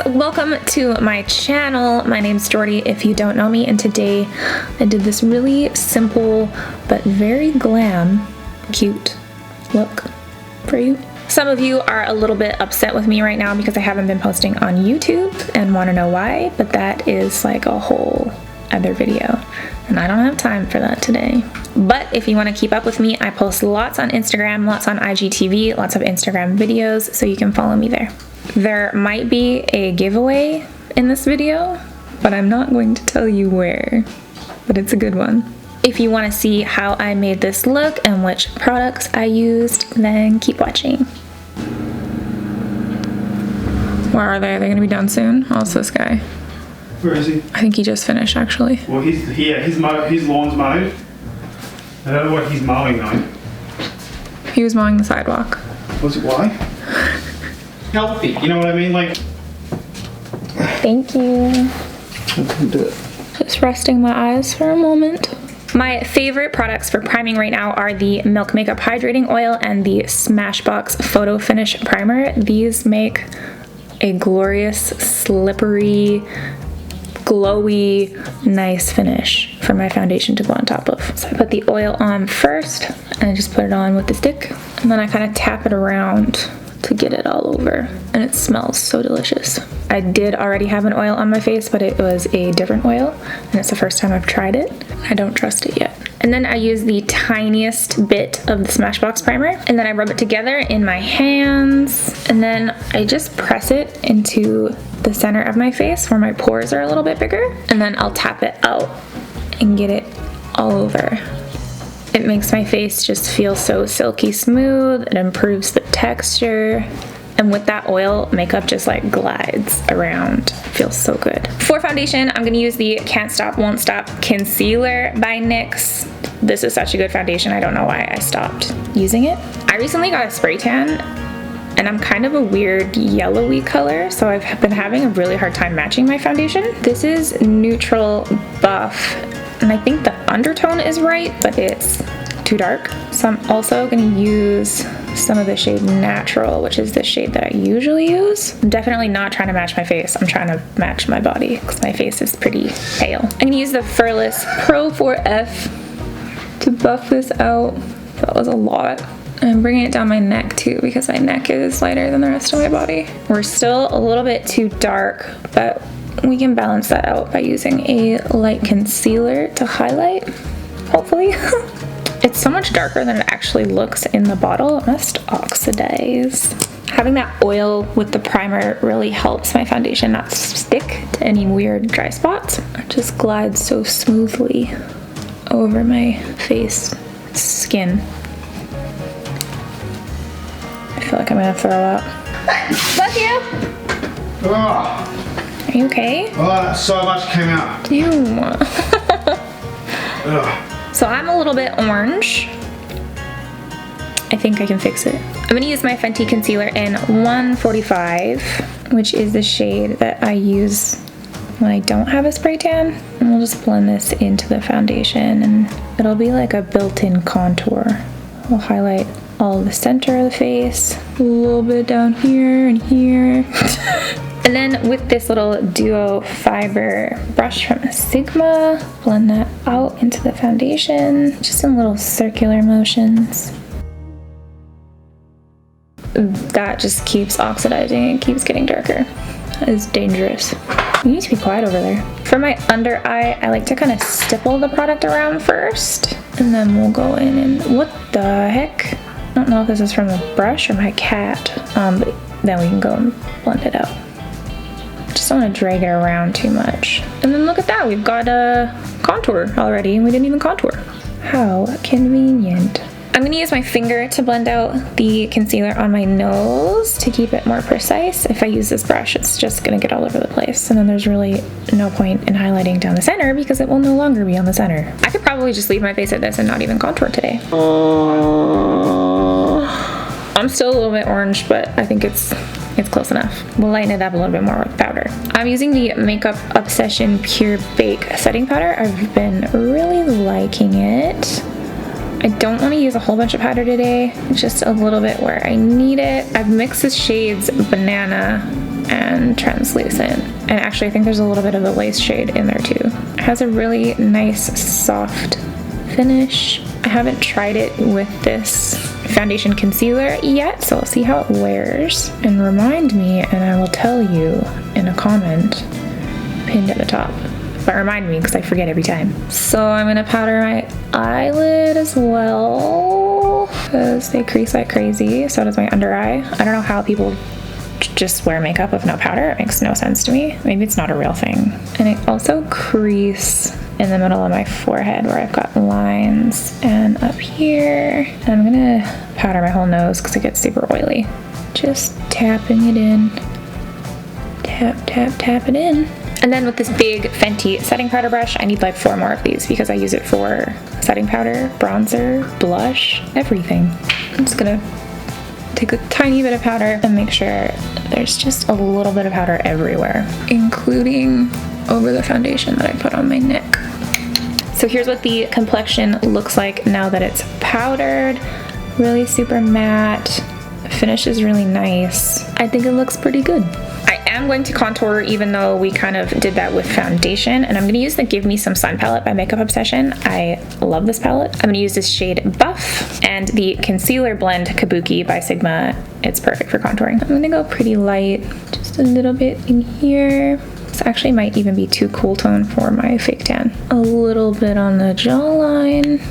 welcome to my channel. My name's Jordy if you don't know me, and today I did this really simple but very glam, cute look for you. Some of you are a little bit upset with me right now because I haven't been posting on YouTube and want to know why, but that is like a whole other video and I don't have time for that today. But if you want to keep up with me, I post lots on Instagram, lots on IGTV, lots of Instagram videos, so you can follow me there. There might be a giveaway in this video, but I'm not going to tell you where, but it's a good one. If you want to see how I made this look and which products I used, then keep watching. Where are they? Are they going to be done soon? Oh, it's this guy. Where is he? I think he just finished, actually. Well, his lawn's mowed. I don't know what he's mowing though. He was mowing the sidewalk. Was it why? Healthy, you know what I mean? Like. Thank you. I can do it. Just resting my eyes for a moment. My favorite products for priming right now are the Milk Makeup Hydrating Oil and the Smashbox Photo Finish Primer. These make a glorious, slippery, glowy, nice finish for my foundation to go on top of. So I put the oil on first and I just put it on with the stick, and then I kind of tap it around to get it all over, and it smells so delicious. I did already have an oil on my face, but it was a different oil and it's the first time I've tried it. I don't trust it yet. And then I use the tiniest bit of the Smashbox primer, and then I rub it together in my hands, and then I just press it into the center of my face where my pores are a little bit bigger, and then I'll tap it out and get it all over. It makes my face just feel so silky smooth. It improves the texture. And with that oil, makeup just like glides around. Feels so good. For foundation, I'm gonna use the Can't Stop, Won't Stop Concealer by NYX. This is such a good foundation. I don't know why I stopped using it. I recently got a spray tan and I'm kind of a weird yellowy color, so I've been having a really hard time matching my foundation. This is Neutral Buff, and I think the undertone is right, but it's too dark. So I'm also gonna use some of the shade Natural, which is the shade that I usually use. I'm definitely not trying to match my face. I'm trying to match my body because my face is pretty pale. I'm gonna use the Furless Pro 4F to buff this out. That was a lot. I'm bringing it down my neck too because my neck is lighter than the rest of my body. We're still a little bit too dark, but we can balance that out by using a light concealer to highlight, hopefully. It's so much darker than it actually looks in the bottle. It must oxidize. Having that oil with the primer really helps my foundation not stick to any weird dry spots. It just glides so smoothly over my face skin. I feel like I'm gonna throw up. Bless you! Oh. Are you okay? Oh, so much came out. Ew. Ugh. So I'm a little bit orange. I think I can fix it. I'm gonna use my Fenty concealer in 145, which is the shade that I use when I don't have a spray tan. And we'll just blend this into the foundation and it'll be like a built-in contour. We'll highlight all the center of the face, a little bit down here and here. And then with this little duo fiber brush from Sigma, blend that out into the foundation, just in little circular motions. That just keeps oxidizing and keeps getting darker. That is dangerous. You need to be quiet over there. For my under eye, I like to kind of stipple the product around first, and then we'll go in and, what the heck? I don't know if this is from the brush or my cat, but then we can go and blend it out. Just don't want to drag it around too much. And then look at that, we've got a contour already and we didn't even contour. How convenient. I'm gonna use my finger to blend out the concealer on my nose to keep it more precise. If I use this brush, it's just gonna get all over the place. And then there's really no point in highlighting down the center because it will no longer be on the center. I could probably just leave my face at this and not even contour today. I'm still a little bit orange, but I think it's close enough. We'll lighten it up a little bit more with powder. I'm using the Makeup Obsession Pure Bake setting powder. I've been really liking it. I don't want to use a whole bunch of powder today, just a little bit where I need it. I've mixed the shades Banana and Translucent, and actually I think there's a little bit of the Lace shade in there too. It has a really nice soft finish. I haven't tried it with this foundation concealer yet, so I'll see how it wears and remind me, and I will tell you in a comment pinned at the top. But remind me because I forget every time. So I'm gonna powder my eyelid as well because they crease like crazy. So does my under eye. I don't know how people just wear makeup with no powder. It makes no sense to me. Maybe it's not a real thing. And I also crease in the middle of my forehead where I've got lines, and up here. And I'm gonna powder my whole nose because it gets super oily. Just tapping it in. Tap, tap, tap it in. And then with this big Fenty setting powder brush, I need like 4 more of these because I use it for setting powder, bronzer, blush, everything. I'm just gonna take a tiny bit of powder and make sure there's just a little bit of powder everywhere, including over the foundation that I put on my neck. So here's what the complexion looks like now that it's powdered. Really super matte. Finish is really nice. I think it looks pretty good. I am going to contour even though we kind of did that with foundation, and I'm going to use the Give Me Some Sun palette by Makeup Obsession. I love this palette. I'm going to use this shade Buff and the concealer blend Kabuki by Sigma. It's perfect for contouring. I'm going to go pretty light, just a little bit in here. This actually might even be too cool tone for my fake tan. A little bit on the jawline,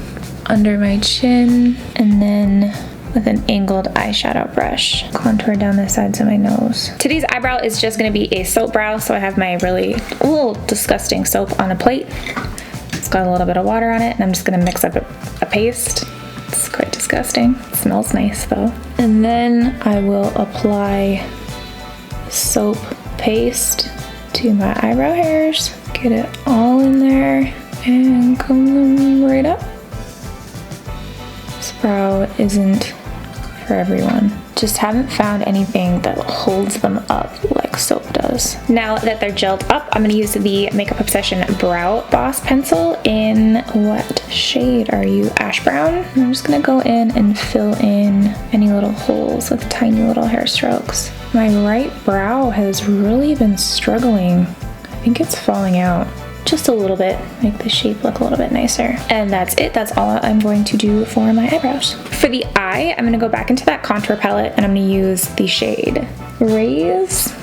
under my chin, and then with an angled eyeshadow brush, contour down the sides of my nose. Today's eyebrow is just gonna be a soap brow, so I have my really little disgusting soap on a plate. It's got a little bit of water on it, and I'm just gonna mix up a paste. It's quite disgusting. It smells nice though. And then I will apply soap paste to my eyebrow hairs, get it all in there, and comb them right up. This brow isn't for everyone. Just haven't found anything that holds them up like soap does. Now that they're gelled up, I'm gonna use the Makeup Obsession Brow Boss pencil in, what shade are you? Ash brown. And I'm just gonna go in and fill in any little holes with tiny little hair strokes. My right brow has really been struggling. I think it's falling out just a little bit, make the shape look a little bit nicer. And that's it. That's all I'm going to do for my eyebrows. For the eye, I'm gonna go back into that contour palette and I'm gonna use the shade Raise.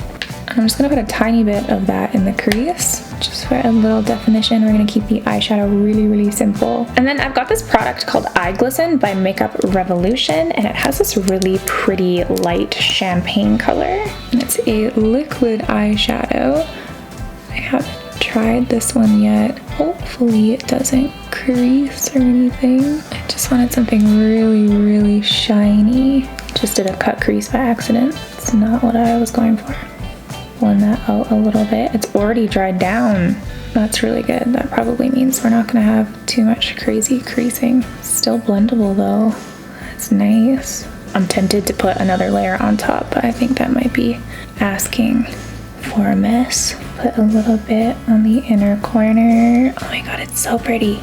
I'm just gonna put a tiny bit of that in the crease, just for a little definition. We're gonna keep the eyeshadow really, really simple. And then I've got this product called Eye Glisten by Makeup Revolution, and it has this really pretty light champagne color. And it's a liquid eyeshadow. I haven't tried this one yet. Hopefully it doesn't crease or anything. I just wanted something really, really shiny. Just did a cut crease by accident. It's not what I was going for. Blend that out a little bit. It's already dried down. That's really good. That probably means we're not gonna have too much crazy creasing. Still blendable though. That's nice. I'm tempted to put another layer on top, but I think that might be asking for a mess. Put a little bit on the inner corner. Oh my god, it's so pretty.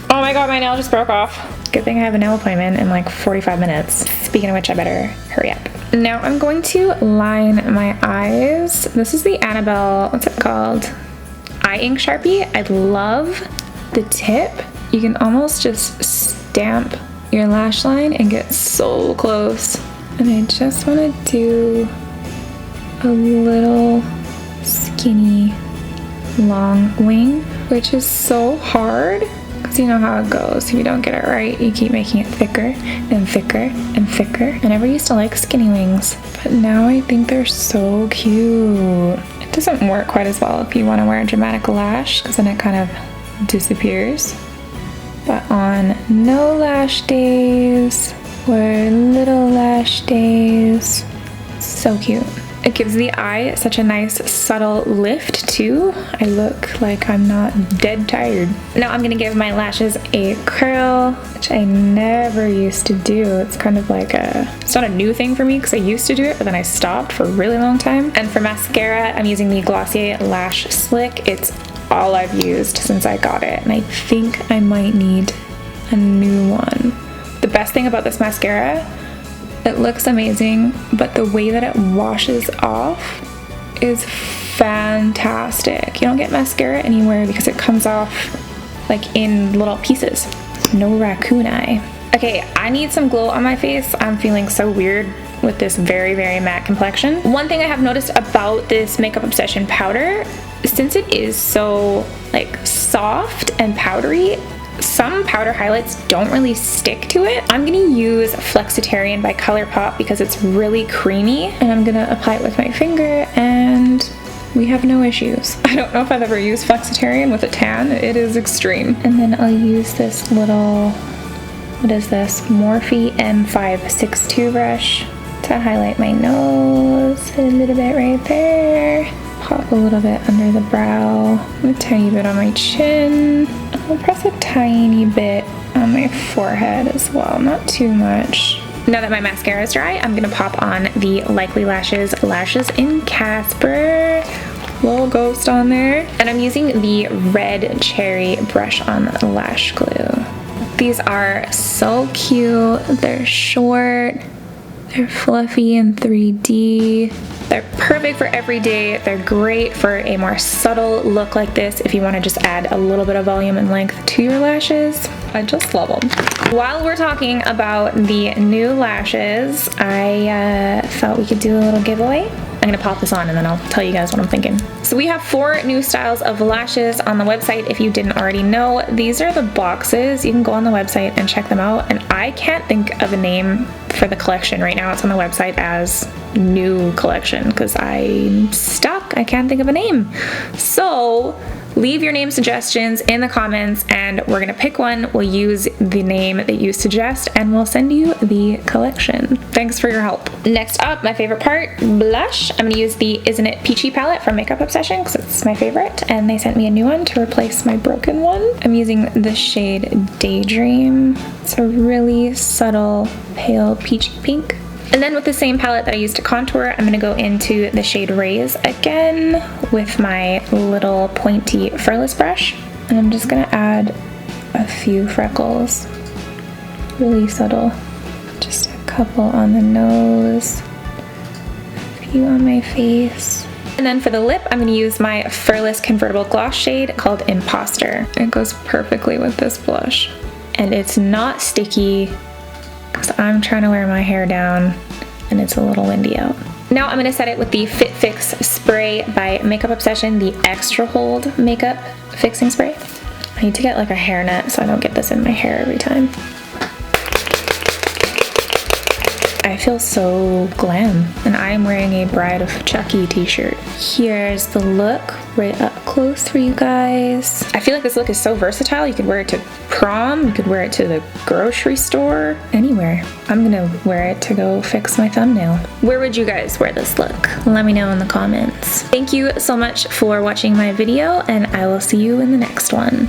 Oh my god, my nail just broke off. Good thing I have a nail appointment in like 45 minutes. Speaking of which, I better hurry up. Now I'm going to line my eyes. This is the Annabelle, what's it called? Eye ink Sharpie. I love the tip. You can almost just stamp your lash line and get so close. And I just want to do a little skinny long wing, which is so hard because you know how it goes. If you don't get it right, you keep making it thicker and thicker and thicker. I never used to like skinny wings, but now I think they're so cute. It doesn't work quite as well if you want to wear a dramatic lash because then it kind of disappears. But on no lash days or little lash days, so cute. It gives the eye such a nice subtle lift too. I look like I'm not dead tired. Now I'm gonna give my lashes a curl, which I never used to do. It's kind of like it's not a new thing for me because I used to do it, but then I stopped for a really long time. And for mascara, I'm using the Glossier Lash Slick. It's all I've used since I got it, and I think I might need a new one. The best thing about this mascara, it looks amazing, but the way that it washes off is fantastic. You don't get mascara anywhere because it comes off like in little pieces. No raccoon eye. Okay, I need some glow on my face. I'm feeling so weird with this very, very matte complexion. One thing I have noticed about this Makeup Obsession powder, since it is so like soft and powdery, some powder highlights don't really stick to it. I'm gonna use Flexitarian by Colourpop because it's really creamy, and I'm gonna apply it with my finger and we have no issues. I don't know if I've ever used Flexitarian with a tan. It is extreme. And then I'll use this little, what is this? Morphe M562 brush to highlight my nose a little bit right there. Pop a little bit under the brow, a tiny bit on my chin. I'll press a tiny bit on my forehead as well, not too much. Now that my mascara is dry, I'm gonna pop on the Likely Lashes Lashes in Casper. Little ghost on there. And I'm using the red cherry brush on lash glue. These are so cute. They're short, they're fluffy and 3D. They're perfect for every day. They're great for a more subtle look like this if you want to just add a little bit of volume and length to your lashes. I just love them. While we're talking about the new lashes, I thought we could do a little giveaway. I'm gonna pop this on and then I'll tell you guys what I'm thinking. So we have 4 new styles of lashes on the website if you didn't already know. These are the boxes. You can go on the website and check them out. And I can't think of a name for the collection right now. It's on the website as new collection because I'm stuck. I can't think of a name. So leave your name suggestions in the comments and we're gonna pick one. We'll use the name that you suggest and we'll send you the collection. Thanks for your help. Next up, my favorite part, blush. I'm gonna use the Isn't It Peachy palette from Makeup Obsession because it's my favorite and they sent me a new one to replace my broken one. I'm using the shade Daydream. It's a really subtle pale peachy pink. And then with the same palette that I used to contour, I'm gonna go into the shade Raise again with my little pointy furless brush. And I'm just gonna add a few freckles, really subtle. Just a couple on the nose, a few on my face. And then for the lip, I'm gonna use my Furless Convertible Gloss shade called Imposter. It goes perfectly with this blush. And it's not sticky, because I'm trying to wear my hair down and it's a little windy out. Now I'm gonna set it with the Fit Fix spray by Makeup Obsession, the Extra Hold makeup fixing spray. I need to get like a hairnet so I don't get this in my hair every time. I feel so glam, and I am wearing a Bride of Chucky t-shirt. Here's the look right up close for you guys. I feel like this look is so versatile. You could wear it to prom, you could wear it to the grocery store, anywhere. I'm gonna wear it to go fix my thumbnail. Where would you guys wear this look? Let me know in the comments. Thank you so much for watching my video, and I will see you in the next one.